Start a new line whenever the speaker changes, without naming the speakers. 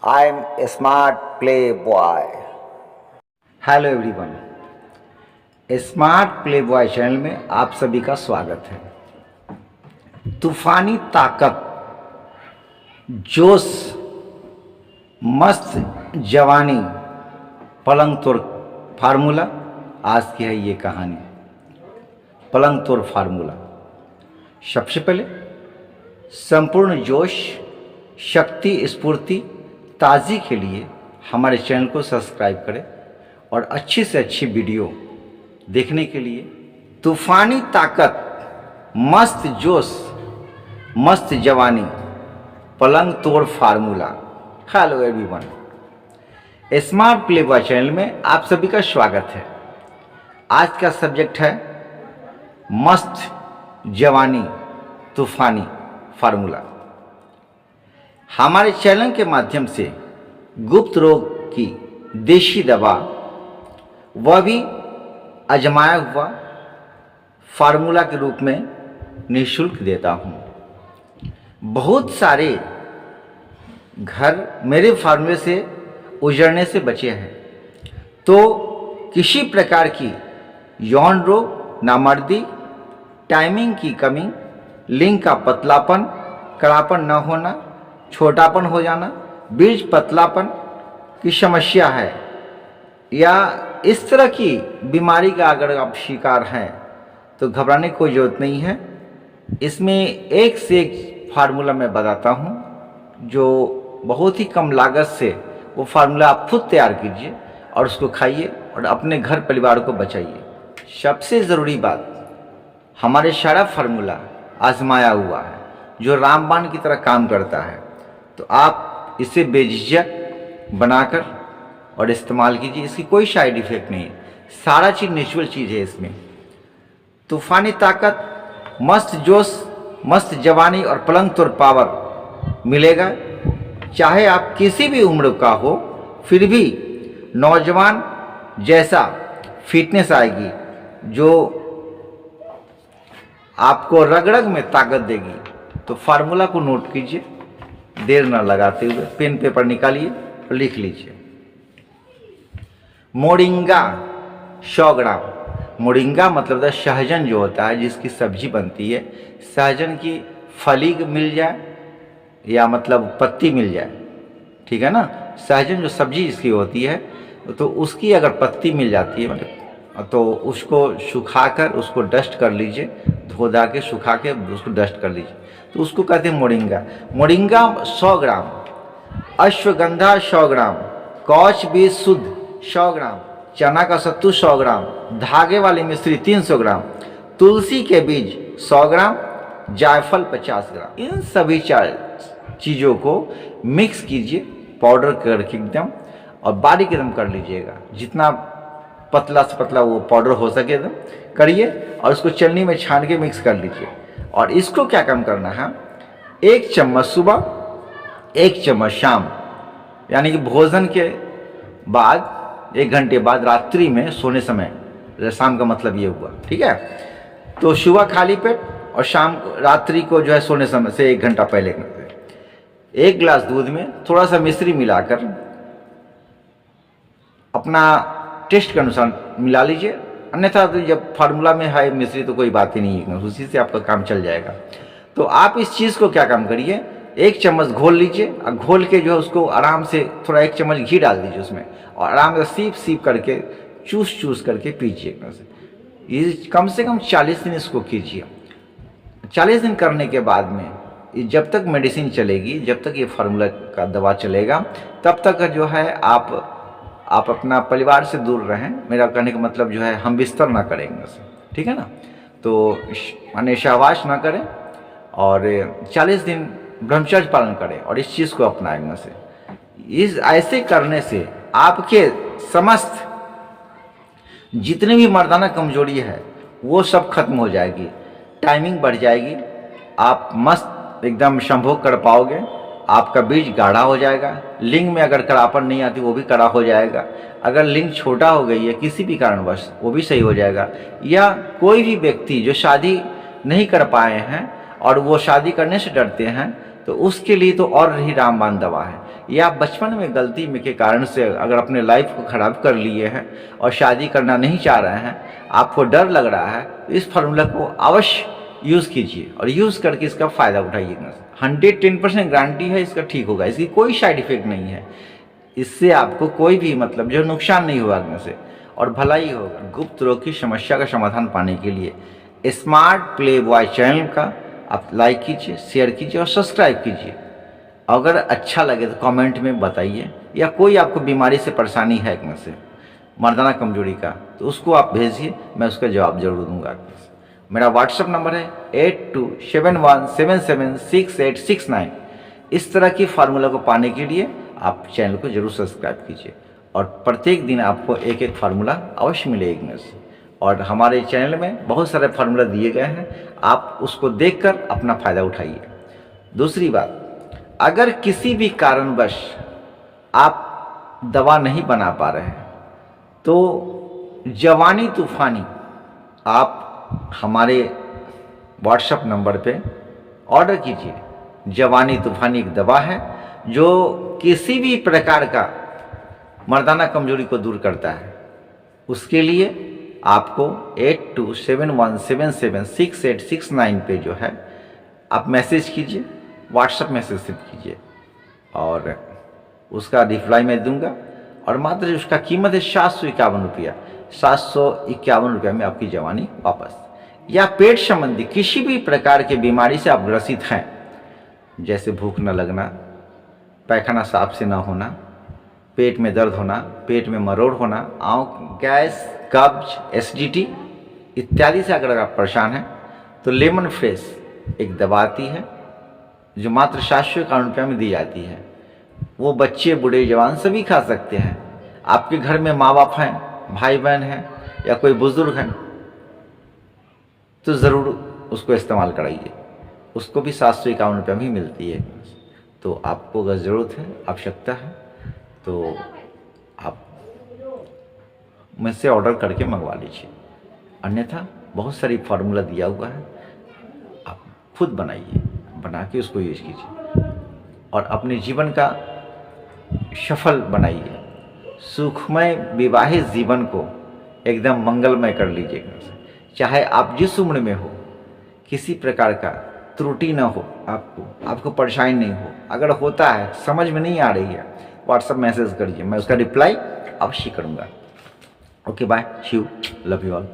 I am a smart playboy. Hello everyone, smart Playboy channel में आप सभी का स्वागत है। तूफानी ताकत, जोश, मस्त जवानी, पलंग तोड़ फार्मूला, आज की है ये कहानी। पलंग तोड़ फार्मूला। सबसे पहले संपूर्ण जोश, शक्ति, स्फूर्ति, ताज़गी के लिए हमारे चैनल को सब्सक्राइब करें और अच्छी से अच्छी वीडियो देखने के लिए तूफानी ताकत, मस्त जोश, मस्त जवानी, पलंग तोड़ formula. Hello everyone, smart Playboy channel में आप सभी का स्वागत है। आज का सब्जेक्ट है मस्त जवानी तूफानी फार्मूला। हमारे चैनल के माध्यम से गुप्त रोग की देशी दवा, वह भी आजमाया हुआ फार्मूला के रूप में निःशुल्क देता हूँ। बहुत सारे घर मेरे फार्मूले से उजड़ने से बचे हैं। तो किसी प्रकार की यौन रोग, नामर्दी, टाइमिंग की कमी, लिंग का पतलापन, कड़ापन न होना, छोटापन हो जाना, बीज पतलापन की समस्या है, या इस तरह की बीमारी का अगर आप शिकार हैं तो घबराने की कोई ज़रूरत नहीं है। इसमें एक से एक फार्मूला मैं बताता हूँ, जो बहुत ही कम लागत से वो फार्मूला आप खुद तैयार कीजिए और उसको खाइए और अपने घर परिवार को बचाइए। सबसे ज़रूरी बात, हमारे सारा फार्मूला आजमाया हुआ है, जो रामबाण की तरह काम करता है। तो आप इसे बेझिझक बनाकर और इस्तेमाल कीजिए। इसकी कोई साइड इफ़ेक्ट नहीं है, सारा चीज़ नेचुरल चीज़ है। इसमें तूफानी ताकत, मस्त जोश, मस्त जवानी और पलंग तोड़ पावर मिलेगा। चाहे आप किसी भी उम्र का हो, फिर भी नौजवान जैसा फिटनेस आएगी, जो आपको रग रग में ताकत देगी। तो फार्मूला को नोट कीजिए, देर न लगाते हुए पेन पेपर निकालिए और लिख लीजिए। मोरिंगा 100 ग्राम। मोरिंगा मतलब सहजन जो होता है, जिसकी सब्जी बनती है। सहजन की फली मिल जाए या मतलब पत्ती मिल जाए, ठीक है ना। सहजन जो सब्जी जिसकी होती है, तो उसकी अगर पत्ती मिल जाती है मतलब, तो उसको सुखाकर उसको डस्ट कर लीजिए, धो धा के सुखा के उसको डस्ट कर लीजिए, तो उसको कहते हैं मोरिंगा। मोरिंगा 100 ग्राम, अश्वगंधा 100 ग्राम, कौच बीज शुद्ध 100 ग्राम, चना का सत्तू 100 ग्राम, धागे वाली मिश्री 300 ग्राम, तुलसी के बीज 100 ग्राम, जायफल 50 ग्राम। इन सभी 4 चीज़ों को मिक्स कीजिए पाउडर करके एकदम, और बारीक एकदम कर लीजिएगा। जितना पतला से पतला वो पाउडर हो सके एकदम करिए, और उसको चलनी में छान के मिक्स कर लीजिए। और इसको क्या काम करना है, 1 चम्मच सुबह, 1 चम्मच शाम, यानी कि भोजन के बाद 1 घंटे बाद, रात्रि में सोने समय। शाम का मतलब ये हुआ, ठीक है। तो सुबह खाली पेट और शाम रात्रि को जो है सोने समय से 1 घंटा पहले करते हैं। 1 गिलास दूध में थोड़ा सा मिश्री मिलाकर अपना टेस्ट के अनुसार मिला लीजिए। अन्यथा तो जब फार्मूला में है मिश्री तो कोई बात ही नहीं है, उसी से आपका काम चल जाएगा। तो आप इस चीज़ को क्या काम करिए, 1 चम्मच घोल लीजिए, और घोल के जो है उसको आराम से थोड़ा 1 चम्मच घी डाल दीजिए उसमें, और आराम से सीप सीप करके चूस करके पीजिए। ये कम से कम 40 दिन इसको कीजिए। 40 दिन करने के बाद में जब तक मेडिसिन चलेगी, जब तक ये फार्मूला का दवा चलेगा, तब तक जो है आप अपना परिवार से दूर रहें। मेरा कहने का मतलब जो है, हम बिस्तर ना करेंगे उसे, ठीक है ना। तो माने सहवास ना करें, और 40 दिन ब्रह्मचर्य पालन करें, और इस चीज़ को अपनाएंगे से। इस ऐसे करने से आपके समस्त जितनी भी मर्दाना कमजोरी है वो सब खत्म हो जाएगी, टाइमिंग बढ़ जाएगी, आप मस्त एकदम संभोग कर पाओगे, आपका बीज गाढ़ा हो जाएगा, लिंग में अगर कड़ापन नहीं आती वो भी कड़ा हो जाएगा, अगर लिंग छोटा हो गई है किसी भी कारणवश वो भी सही हो जाएगा, या कोई भी व्यक्ति जो शादी नहीं कर पाए हैं और वो शादी करने से डरते हैं, तो उसके लिए तो और ही रामबाण दवा है। या आप बचपन में गलती में के कारण से अगर अपने लाइफ को ख़राब कर लिए हैं और शादी करना नहीं चाह रहे हैं, आपको डर लग रहा है, तो इस फार्मूला को अवश्य यूज़ कीजिए और यूज़ करके इसका फ़ायदा उठाइएगा। 110% गारंटी है इसका ठीक होगा, इसकी कोई साइड इफेक्ट नहीं है, इससे आपको कोई भी मतलब जो नुकसान नहीं होगा इसमें से और भलाई होगा। गुप्त रोग की समस्या का समाधान पाने के लिए स्मार्ट प्ले बॉय चैनल का आप लाइक कीजिए, शेयर कीजिए और सब्सक्राइब कीजिए। अगर अच्छा लगे तो कमेंट में बताइए, या कोई आपको बीमारी से परेशानी है इसमें से मर्दाना कमजोरी का, तो उसको आप भेजिए, मैं उसका जवाब जरूर दूंगा। मेरा व्हाट्सएप नंबर है 8271776869। इस तरह की फार्मूला को पाने के लिए आप चैनल को जरूर सब्सक्राइब कीजिए और प्रत्येक दिन आपको एक एक फार्मूला अवश्य मिलेगा इसमें से। और हमारे चैनल में बहुत सारे फार्मूला दिए गए हैं, आप उसको देखकर अपना फ़ायदा उठाइए। दूसरी बात, अगर किसी भी कारणवश आप दवा नहीं बना पा रहे हैं तो जवानी तूफानी आप हमारे व्हाट्सएप नंबर पे ऑर्डर कीजिए। जवानी तूफानी एक दवा है जो किसी भी प्रकार का मर्दाना कमजोरी को दूर करता है। उसके लिए आपको 8271776869 पे जो है आप मैसेज कीजिए, व्हाट्सएप मैसेज सेंड कीजिए और उसका रिप्लाई मैं दूंगा। और मात्र उसका कीमत है 751 रुपया। 751 रुपया में आपकी जवानी वापस। या पेट संबंधी किसी भी प्रकार के बीमारी से आप ग्रसित हैं, जैसे भूख न लगना, पैखाना साफ से न होना, पेट में दर्द होना, पेट में मरोड़ होना, आँख, गैस, कब्ज, एसिडिटी इत्यादि से अगर आप परेशान हैं तो लेमन फ्रेश एक दवा आती है जो मात्र 751 रुपये में दी जाती है। वो बच्चे, बूढ़े, जवान सभी खा सकते हैं। आपके घर में माँ बाप हैं, भाई बहन हैं या कोई बुजुर्ग हैं तो ज़रूर उसको इस्तेमाल कराइए। उसको भी 751 रुपये में ही मिलती है। तो आपको अगर ज़रूरत है, आवश्यकता है तो आप मुझसे ऑर्डर करके मंगवा लीजिए। अन्यथा बहुत सारी फार्मूला दिया हुआ है, आप खुद बनाइए, बना के उसको यूज कीजिए और अपने जीवन का सफल बनाइए। सुखमय विवाहित जीवन को एकदम मंगलमय कर लीजिएगा। चाहे आप जिस उम्र में हो, किसी प्रकार का त्रुटि ना हो, आपको परेशानी नहीं हो। अगर होता है, समझ में नहीं आ रही है, व्हाट्सएप मैसेज करिए, मैं उसका रिप्लाई अवश्य करूँगा। Okay, bye, Shiv, love you all.